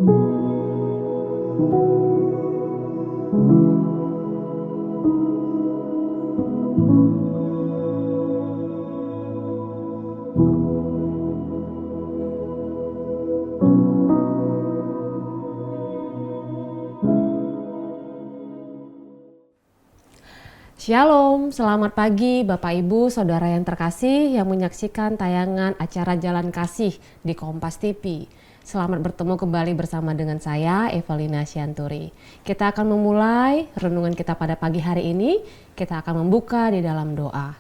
Shalom, selamat pagi Bapak Ibu, Saudara yang terkasih yang menyaksikan tayangan acara Jalan Kasih di Kompas TV. Selamat bertemu kembali bersama dengan saya, Evelina Sianturi. Kita akan memulai renungan kita pada pagi hari ini, kita akan membuka di dalam doa.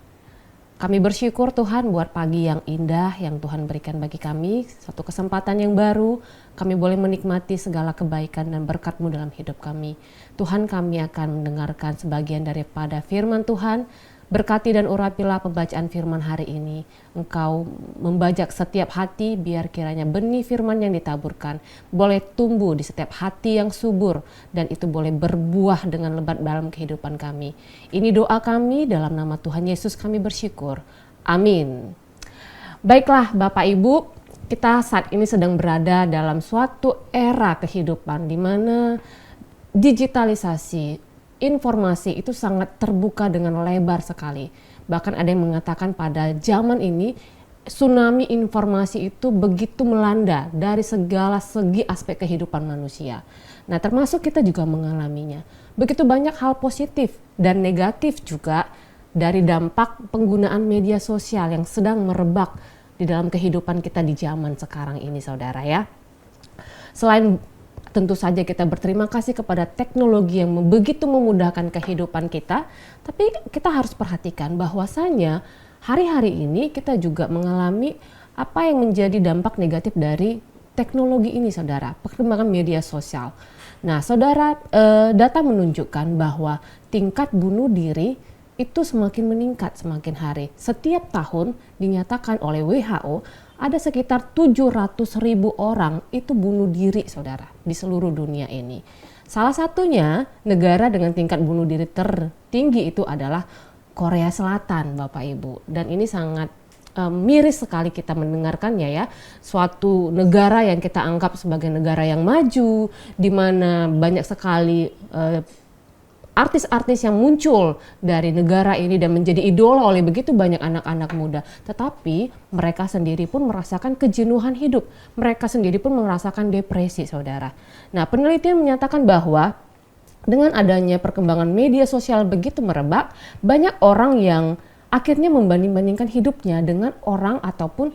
Kami bersyukur Tuhan buat pagi yang indah yang Tuhan berikan bagi kami, satu kesempatan yang baru, kami boleh menikmati segala kebaikan dan berkat-Mu dalam hidup kami. Tuhan, kami akan mendengarkan sebagian daripada firman Tuhan. Berkati dan urapilah pembacaan firman hari ini. Engkau membajak setiap hati biar kiranya benih firman yang ditaburkan boleh tumbuh di setiap hati yang subur dan itu boleh berbuah dengan lebat dalam kehidupan kami. Ini doa kami dalam nama Tuhan Yesus kami bersyukur. Amin. Baiklah Bapak Ibu, kita saat ini sedang berada dalam suatu era kehidupan di mana digitalisasi informasi itu sangat terbuka dengan lebar sekali. Bahkan ada yang mengatakan pada zaman ini tsunami informasi itu begitu melanda dari segala segi aspek kehidupan manusia. Nah, termasuk kita juga mengalaminya. Begitu banyak hal positif dan negatif juga dari dampak penggunaan media sosial yang sedang merebak di dalam kehidupan kita di zaman sekarang ini, saudara ya. Selain tentu saja kita berterima kasih kepada teknologi yang begitu memudahkan kehidupan kita, tapi kita harus perhatikan bahwasanya hari-hari ini kita juga mengalami apa yang menjadi dampak negatif dari teknologi ini, saudara, perkembangan media sosial. Nah, saudara, data menunjukkan bahwa tingkat bunuh diri itu semakin meningkat semakin hari. Setiap tahun dinyatakan oleh WHO ada sekitar 700.000 orang itu bunuh diri, saudara, di seluruh dunia ini. Salah satunya negara dengan tingkat bunuh diri tertinggi itu adalah Korea Selatan, Bapak Ibu. Dan ini sangat miris sekali kita mendengarkannya ya. Suatu negara yang kita anggap sebagai negara yang maju, di mana banyak sekali artis-artis yang muncul dari negara ini dan menjadi idola oleh begitu banyak anak-anak muda. Tetapi mereka sendiri pun merasakan kejenuhan hidup. Mereka sendiri pun merasakan depresi, saudara. Nah, penelitian menyatakan bahwa dengan adanya perkembangan media sosial begitu merebak, banyak orang yang akhirnya membanding-bandingkan hidupnya dengan orang ataupun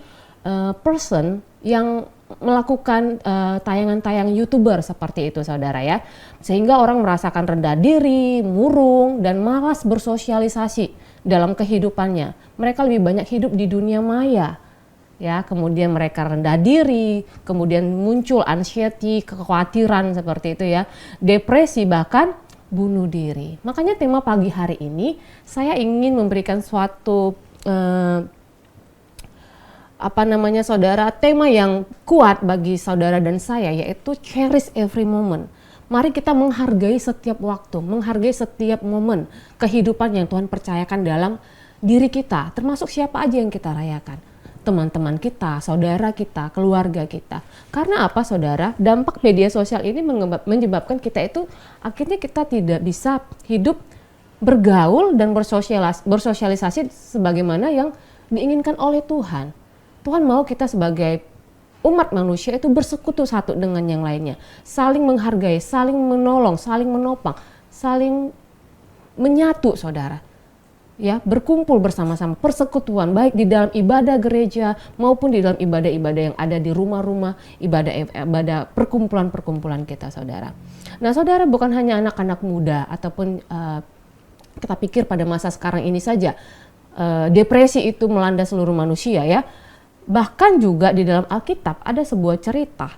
person yang melakukan tayangan-tayangan YouTuber seperti itu, saudara ya. Sehingga orang merasakan rendah diri, murung, dan malas bersosialisasi dalam kehidupannya. Mereka lebih banyak hidup di dunia maya. Ya, kemudian mereka rendah diri, kemudian muncul anxiety, kekhawatiran seperti itu ya. Depresi bahkan bunuh diri. Makanya tema pagi hari ini saya ingin memberikan suatu saudara, tema yang kuat bagi saudara dan saya, yaitu cherish every moment. Mari kita menghargai setiap waktu, menghargai setiap momen kehidupan yang Tuhan percayakan dalam diri kita, termasuk siapa aja yang kita rayakan. Teman-teman kita, saudara kita, keluarga kita. Karena apa, saudara? Dampak media sosial ini menyebabkan kita itu akhirnya kita tidak bisa hidup bergaul dan bersosialisasi sebagaimana yang diinginkan oleh Tuhan. Tuhan mau kita sebagai umat manusia itu bersekutu satu dengan yang lainnya. Saling menghargai, saling menolong, saling menopang, saling menyatu, saudara. Ya, berkumpul bersama-sama, persekutuan baik di dalam ibadah gereja maupun di dalam ibadah-ibadah yang ada di rumah-rumah, ibadah perkumpulan-perkumpulan kita, saudara. Nah, saudara, bukan hanya anak-anak muda ataupun kita pikir pada masa sekarang ini saja depresi itu melanda seluruh manusia ya. Bahkan juga di dalam Alkitab ada sebuah cerita.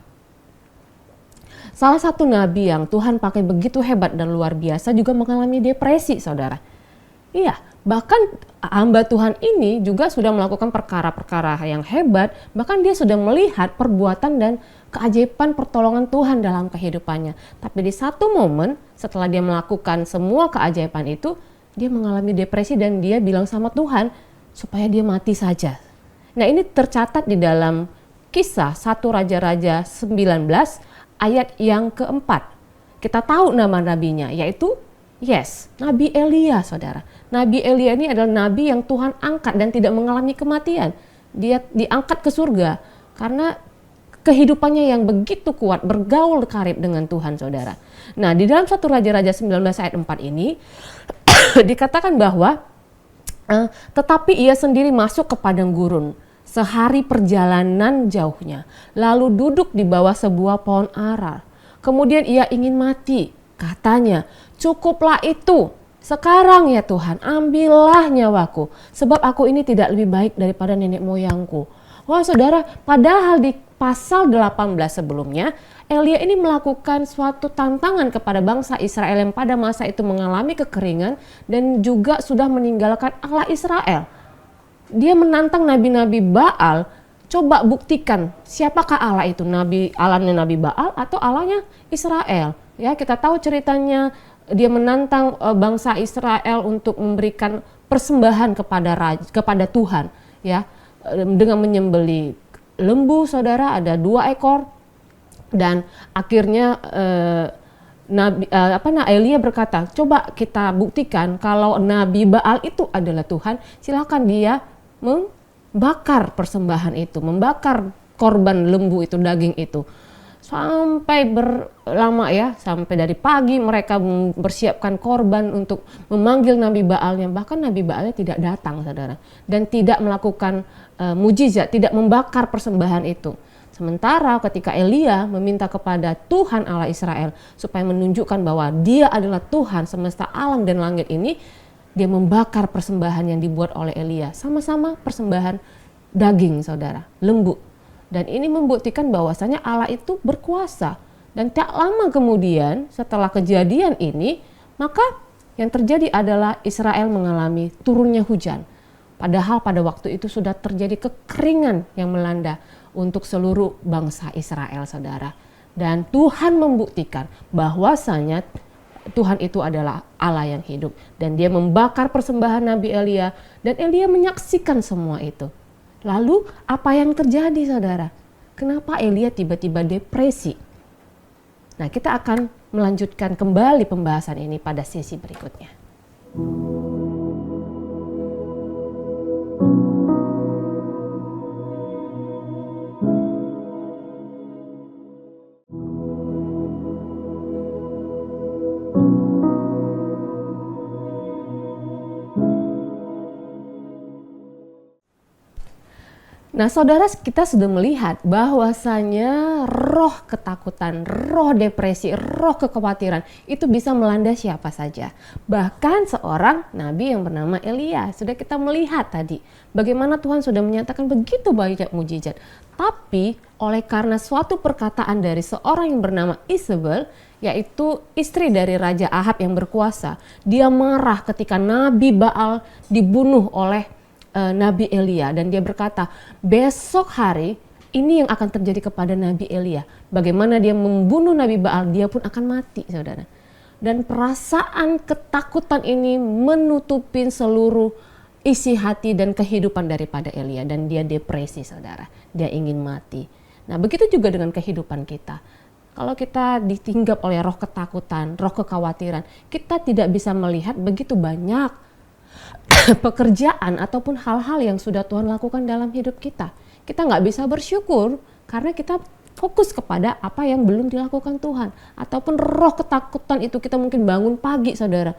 Salah satu nabi yang Tuhan pakai begitu hebat dan luar biasa juga mengalami depresi, saudara. Iya, bahkan hamba Tuhan ini juga sudah melakukan perkara-perkara yang hebat. Bahkan dia sudah melihat perbuatan dan keajaiban pertolongan Tuhan dalam kehidupannya. Tapi di satu momen setelah dia melakukan semua keajaiban itu, dia mengalami depresi dan dia bilang sama Tuhan supaya dia mati saja. Nah, ini tercatat di dalam Kisah 1 Raja-Raja 19 ayat yang keempat. Kita tahu nama nabinya, yaitu Nabi Elia, saudara. Nabi Elia ini adalah nabi yang Tuhan angkat dan tidak mengalami kematian. Dia diangkat ke surga karena kehidupannya yang begitu kuat, bergaul karib dengan Tuhan, saudara. Nah, di dalam 1 Raja-Raja 19 ayat 4 ini dikatakan bahwa tetapi ia sendiri masuk ke padang gurun sehari perjalanan jauhnya, lalu duduk di bawah sebuah pohon ara. Kemudian ia ingin mati. Katanya, cukuplah itu. Sekarang ya Tuhan, ambillah nyawaku, sebab aku ini tidak lebih baik daripada nenek moyangku. Wah saudara, padahal di pasal 18 sebelumnya, Elia ini melakukan suatu tantangan kepada bangsa Israel yang pada masa itu mengalami kekeringan dan juga sudah meninggalkan Allah Israel. Dia menantang nabi-nabi Baal, coba buktikan siapakah Allah itu, Allahnya Nabi Baal atau Allahnya Israel. Ya, kita tahu ceritanya, dia menantang bangsa Israel untuk memberikan persembahan kepada Tuhan, ya, dengan menyembelih lembu, saudara, ada 2 ekor, dan akhirnya Elia berkata, coba kita buktikan kalau Nabi Baal itu adalah Tuhan, silakan dia membakar persembahan itu, membakar korban lembu itu, daging itu. Sampai berlama ya, sampai dari pagi mereka mempersiapkan korban untuk memanggil Nabi Baalnya. Bahkan Nabi Baalnya tidak datang, saudara, dan tidak melakukan mujizat, tidak membakar persembahan itu. Sementara ketika Elia meminta kepada Tuhan Allah Israel supaya menunjukkan bahwa dia adalah Tuhan semesta alam dan langit ini, dia membakar persembahan yang dibuat oleh Elia. Sama-sama persembahan daging, saudara, lembu. Dan ini membuktikan bahwasanya Allah itu berkuasa. Dan tak lama kemudian setelah kejadian ini, maka yang terjadi adalah Israel mengalami turunnya hujan. Padahal pada waktu itu sudah terjadi kekeringan yang melanda untuk seluruh bangsa Israel, saudara. Dan Tuhan membuktikan bahwasanya Tuhan itu adalah Allah yang hidup. Dan dia membakar persembahan Nabi Elia, dan Elia menyaksikan semua itu. Lalu apa yang terjadi, saudara? Kenapa Elia tiba-tiba depresi? Nah, kita akan melanjutkan kembali pembahasan ini pada sesi berikutnya. Nah, saudara, kita sudah melihat bahwasanya roh ketakutan, roh depresi, roh kekhawatiran itu bisa melanda siapa saja. Bahkan seorang nabi yang bernama Elia. Sudah kita melihat tadi bagaimana Tuhan sudah menyatakan begitu banyak mujizat. Tapi oleh karena suatu perkataan dari seorang yang bernama Isabel, yaitu istri dari Raja Ahab yang berkuasa, dia marah ketika Nabi Baal dibunuh oleh Nabi Elia, dan dia berkata, besok hari ini yang akan terjadi kepada Nabi Elia. Bagaimana dia membunuh Nabi Baal, dia pun akan mati, saudara. Dan perasaan ketakutan ini menutupin seluruh isi hati dan kehidupan daripada Elia, dan dia depresi, saudara. Dia ingin mati. Nah, begitu juga dengan kehidupan kita. Kalau kita ditinggap oleh roh ketakutan, roh kekhawatiran, kita tidak bisa melihat begitu banyak pekerjaan ataupun hal-hal yang sudah Tuhan lakukan dalam hidup kita. Kita nggak bisa bersyukur karena kita fokus kepada apa yang belum dilakukan Tuhan. Ataupun roh ketakutan itu, kita mungkin bangun pagi, saudara,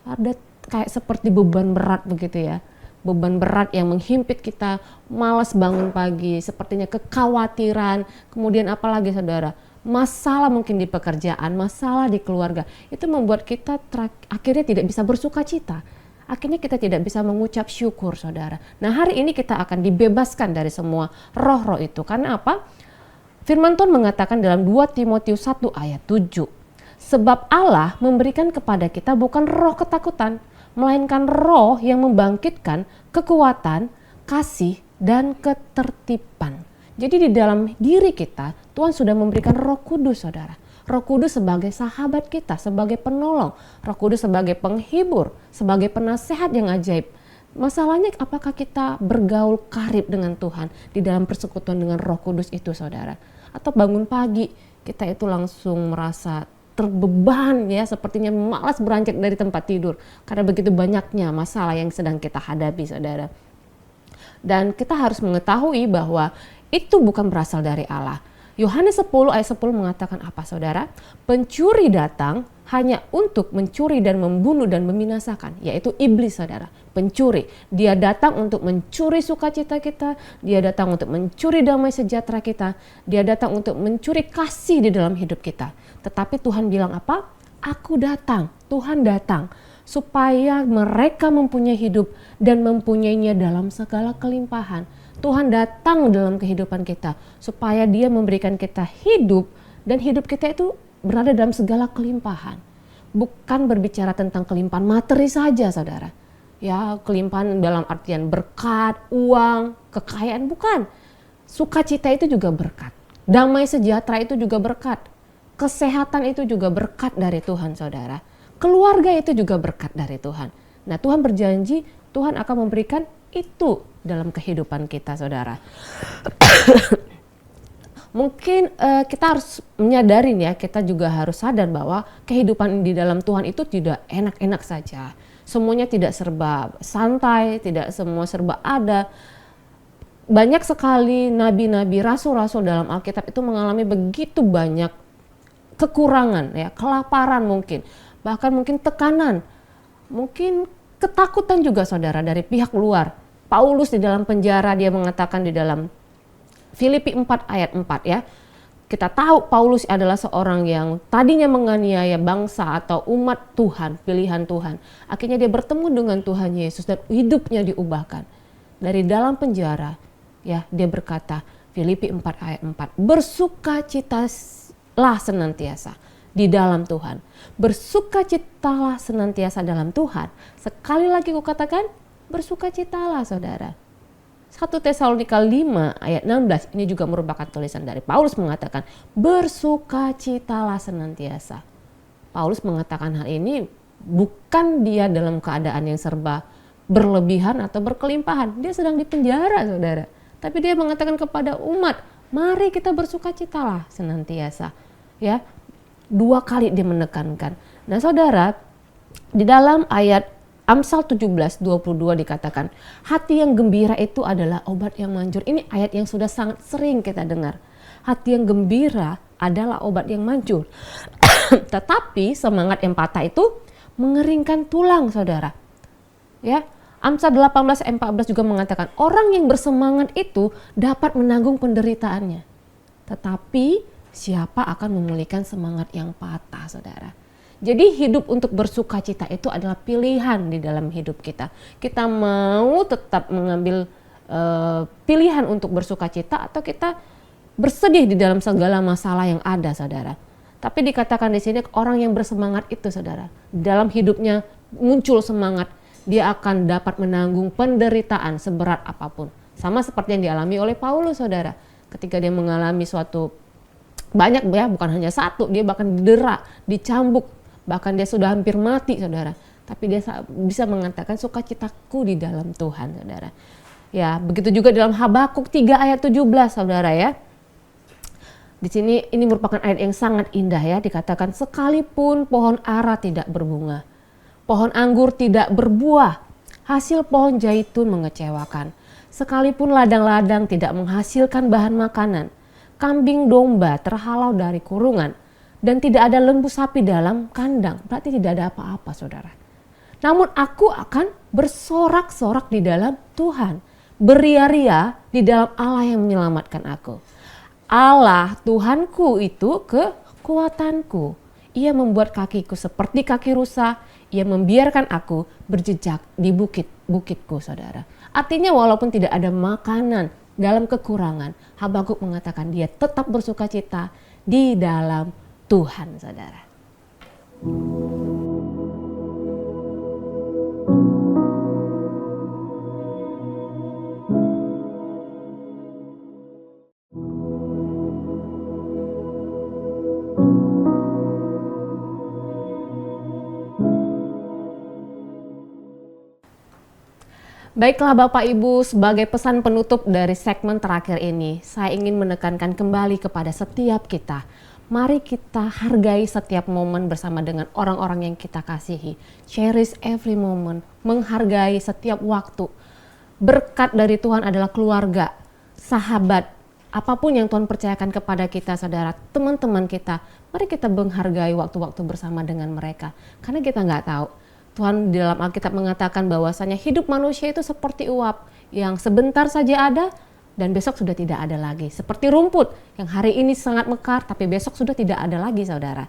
ada kayak seperti beban berat begitu ya. Beban berat yang menghimpit kita, malas bangun pagi, sepertinya kekhawatiran. Kemudian apalagi, saudara, masalah mungkin di pekerjaan, masalah di keluarga. Itu membuat kita akhirnya tidak bisa bersuka cita. Akhirnya kita tidak bisa mengucap syukur, saudara. Nah, hari ini kita akan dibebaskan dari semua roh-roh itu. Karena apa? Firman Tuhan mengatakan dalam 2 Timotius 1 ayat 7. Sebab Allah memberikan kepada kita bukan roh ketakutan, melainkan roh yang membangkitkan kekuatan, kasih, dan ketertiban. Jadi di dalam diri kita, Tuhan sudah memberikan Roh Kudus, saudara. Roh Kudus sebagai sahabat kita, sebagai penolong. Roh Kudus sebagai penghibur, sebagai penasehat yang ajaib. Masalahnya apakah kita bergaul karib dengan Tuhan di dalam persekutuan dengan Roh Kudus itu, saudara? Atau bangun pagi kita itu langsung merasa terbeban ya, sepertinya malas beranjak dari tempat tidur karena begitu banyaknya masalah yang sedang kita hadapi, saudara. Dan kita harus mengetahui bahwa itu bukan berasal dari Allah. Yohanes 10 ayat 10 mengatakan apa, saudara? Pencuri datang hanya untuk mencuri dan membunuh dan membinasakan, yaitu iblis, saudara. Pencuri, dia datang untuk mencuri sukacita kita, dia datang untuk mencuri damai sejahtera kita, dia datang untuk mencuri kasih di dalam hidup kita. Tetapi Tuhan bilang apa? Aku datang, Tuhan datang supaya mereka mempunyai hidup dan mempunyainya dalam segala kelimpahan. Tuhan datang dalam kehidupan kita supaya Dia memberikan kita hidup, dan hidup kita itu berada dalam segala kelimpahan. Bukan berbicara tentang kelimpahan materi saja, saudara. Ya, kelimpahan dalam artian berkat, uang, kekayaan, bukan. Sukacita itu juga berkat. Damai sejahtera itu juga berkat. Kesehatan itu juga berkat dari Tuhan, saudara. Keluarga itu juga berkat dari Tuhan. Nah, Tuhan berjanji Tuhan akan memberikan itu dalam kehidupan kita, saudara. Mungkin kita harus menyadari ya, kita juga harus sadar bahwa kehidupan di dalam Tuhan itu tidak enak-enak saja. Semuanya tidak serba santai, tidak semua serba ada. Banyak sekali nabi-nabi, rasul-rasul dalam Alkitab itu mengalami begitu banyak kekurangan ya, kelaparan mungkin, bahkan mungkin tekanan, mungkin ketakutan juga, saudara, dari pihak luar. Paulus di dalam penjara, dia mengatakan di dalam Filipi 4 ayat 4 ya. Kita tahu Paulus adalah seorang yang tadinya menganiaya bangsa atau umat Tuhan, pilihan Tuhan. Akhirnya dia bertemu dengan Tuhan Yesus dan hidupnya diubahkan. Dari dalam penjara ya, dia berkata, Filipi 4 ayat 4, bersukacitalah senantiasa di dalam Tuhan. Bersukacitalah senantiasa dalam Tuhan. Sekali lagi ku katakan, bersukacitalah, saudara. 1 Tesalonika 5 ayat 16 ini juga merupakan tulisan dari Paulus mengatakan, bersukacitalah senantiasa. Paulus mengatakan hal ini bukan dia dalam keadaan yang serba berlebihan atau berkelimpahan. Dia sedang dipenjara, saudara. Tapi dia mengatakan kepada umat, mari kita bersukacitalah senantiasa. Ya, 2 kali dia menekankan. Nah, saudara, di dalam ayat Amsal 17:22 dikatakan, hati yang gembira itu adalah obat yang manjur. Ini ayat yang sudah sangat sering kita dengar. Hati yang gembira adalah obat yang manjur. Tetapi semangat yang patah itu mengeringkan tulang, saudara. Ya, Amsal 18:14 juga mengatakan, orang yang bersemangat itu dapat menanggung penderitaannya. Tetapi siapa akan memulihkan semangat yang patah, saudara? Jadi hidup untuk bersukacita itu adalah pilihan di dalam hidup kita. Kita mau tetap mengambil pilihan untuk bersukacita atau kita bersedih di dalam segala masalah yang ada, saudara. Tapi dikatakan di sini orang yang bersemangat itu, saudara, dalam hidupnya muncul semangat, dia akan dapat menanggung penderitaan seberat apapun. Sama seperti yang dialami oleh Paulus, saudara. Ketika dia mengalami suatu banyak ya, bukan hanya satu, dia bahkan didera, dicambuk. Bahkan dia sudah hampir mati, saudara. Tapi dia bisa mengatakan sukacitaku di dalam Tuhan, saudara. Ya, begitu juga dalam Habakuk 3 ayat 17, saudara ya. Di sini ini merupakan ayat yang sangat indah ya. Dikatakan sekalipun pohon ara tidak berbunga, pohon anggur tidak berbuah, hasil pohon zaitun mengecewakan. Sekalipun ladang-ladang tidak menghasilkan bahan makanan, kambing domba terhalau dari kurungan, dan tidak ada lembu sapi dalam kandang. Berarti tidak ada apa-apa, saudara. Namun aku akan bersorak-sorak di dalam Tuhan. Beria-ria di dalam Allah yang menyelamatkan aku. Allah Tuhanku itu kekuatanku. Ia membuat kakiku seperti kaki rusa. Ia membiarkan aku berjejak di bukit-bukitku, saudara. Artinya walaupun tidak ada makanan dalam kekurangan, Habakuk mengatakan dia tetap bersukacita di dalam Tuhan, saudara. Baiklah Bapak Ibu, sebagai pesan penutup dari segmen terakhir ini, saya ingin menekankan kembali kepada setiap kita Mari kita hargai setiap momen bersama dengan orang-orang yang kita kasihi. Cherish every moment, menghargai setiap waktu. Berkat dari Tuhan adalah keluarga, sahabat, apapun yang Tuhan percayakan kepada kita, saudara, teman-teman kita. Mari kita menghargai waktu-waktu bersama dengan mereka. Karena kita nggak tahu. Tuhan di dalam Alkitab mengatakan bahwasanya hidup manusia itu seperti uap yang sebentar saja ada dan besok sudah tidak ada lagi. Seperti rumput yang hari ini sangat mekar tapi besok sudah tidak ada lagi, saudara.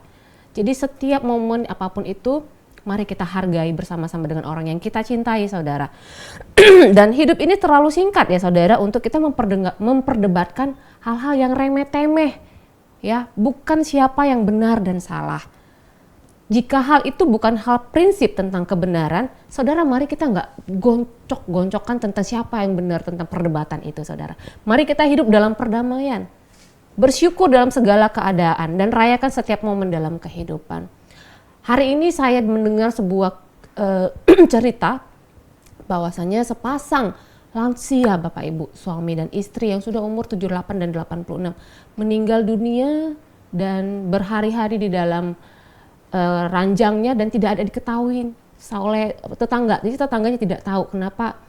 Jadi setiap momen apapun itu, mari kita hargai bersama-sama dengan orang yang kita cintai, saudara. Dan hidup ini terlalu singkat ya, saudara, untuk kita memperdebatkan hal-hal yang remeh-temeh. Ya, bukan siapa yang benar dan salah. Jika hal itu bukan hal prinsip tentang kebenaran, saudara, mari kita nggak goncok-goncokkan tentang siapa yang benar tentang perdebatan itu, saudara. Mari kita hidup dalam perdamaian, bersyukur dalam segala keadaan, dan rayakan setiap momen dalam kehidupan. Hari ini saya mendengar sebuah cerita bahwasannya sepasang lansia, Bapak Ibu, suami dan istri yang sudah umur 78 dan 86 meninggal dunia dan berhari-hari di dalam ranjangnya dan tidak ada diketahui oleh tetangga. Jadi tetangganya tidak tahu kenapa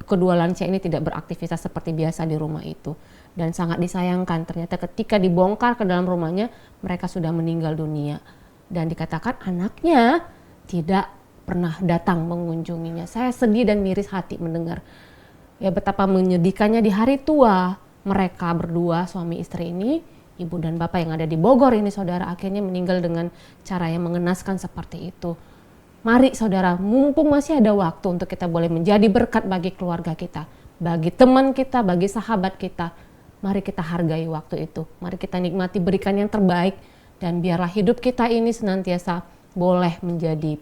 kedua lansia ini tidak beraktivitas seperti biasa di rumah itu. Dan sangat disayangkan, ternyata ketika dibongkar ke dalam rumahnya, mereka sudah meninggal dunia. Dan dikatakan anaknya tidak pernah datang mengunjunginya. Saya sedih dan miris hati mendengar. Ya, betapa menyedihkannya di hari tua mereka berdua, suami istri ini, ibu dan bapak yang ada di Bogor ini, saudara, akhirnya meninggal dengan cara yang mengenaskan seperti itu. Mari, saudara, mumpung masih ada waktu untuk kita boleh menjadi berkat bagi keluarga kita, bagi teman kita, bagi sahabat kita. Mari kita hargai waktu itu. Mari kita nikmati, berikan yang terbaik, dan biarlah hidup kita ini senantiasa boleh menjadi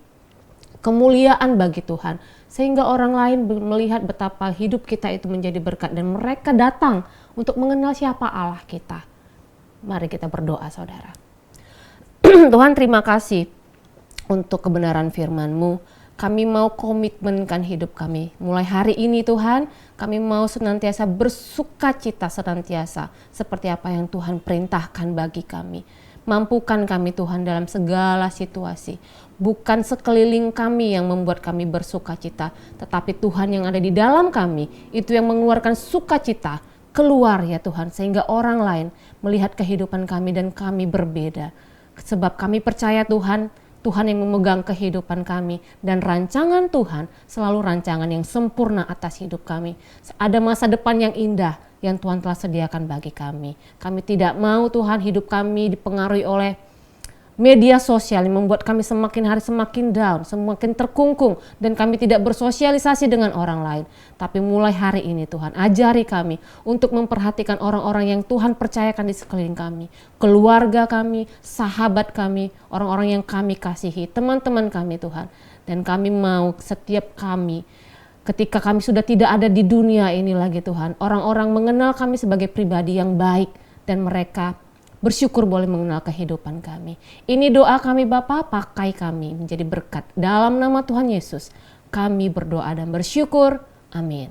kemuliaan bagi Tuhan. Sehingga orang lain melihat betapa hidup kita itu menjadi berkat dan mereka datang untuk mengenal siapa Allah kita. Mari kita berdoa, saudara. Tuhan, terima kasih untuk kebenaran firman-Mu. Kami mau komitmenkan hidup kami. Mulai hari ini, Tuhan, kami mau senantiasa bersuka cita senantiasa seperti apa yang Tuhan perintahkan bagi kami. Mampukan kami, Tuhan, dalam segala situasi. Bukan sekeliling kami yang membuat kami bersuka cita, tetapi Tuhan yang ada di dalam kami, itu yang mengeluarkan sukacita keluar, ya Tuhan, sehingga orang lain melihat kehidupan kami dan kami berbeda. Sebab kami percaya, Tuhan, Tuhan yang memegang kehidupan kami, dan rancangan Tuhan selalu rancangan yang sempurna atas hidup kami. Ada masa depan yang indah yang Tuhan telah sediakan bagi kami. Kami tidak mau, Tuhan, hidup kami dipengaruhi oleh media sosial yang membuat kami semakin hari semakin down, semakin terkungkung, dan kami tidak bersosialisasi dengan orang lain. Tapi mulai hari ini, Tuhan, ajari kami untuk memperhatikan orang-orang yang Tuhan percayakan di sekeliling kami, keluarga kami, sahabat kami, orang-orang yang kami kasihi, teman-teman kami, Tuhan. Dan kami mau setiap kami, ketika kami sudah tidak ada di dunia ini lagi, Tuhan, orang-orang mengenal kami sebagai pribadi yang baik dan mereka bersyukur boleh mengenal kehidupan kami. Ini doa kami, Bapa, pakai kami menjadi berkat. Dalam nama Tuhan Yesus, kami berdoa dan bersyukur. Amin.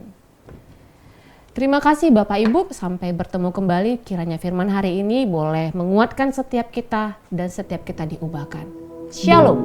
Terima kasih Bapak Ibu, sampai bertemu kembali. Kiranya firman hari ini boleh menguatkan setiap kita dan setiap kita diubahkan. Shalom.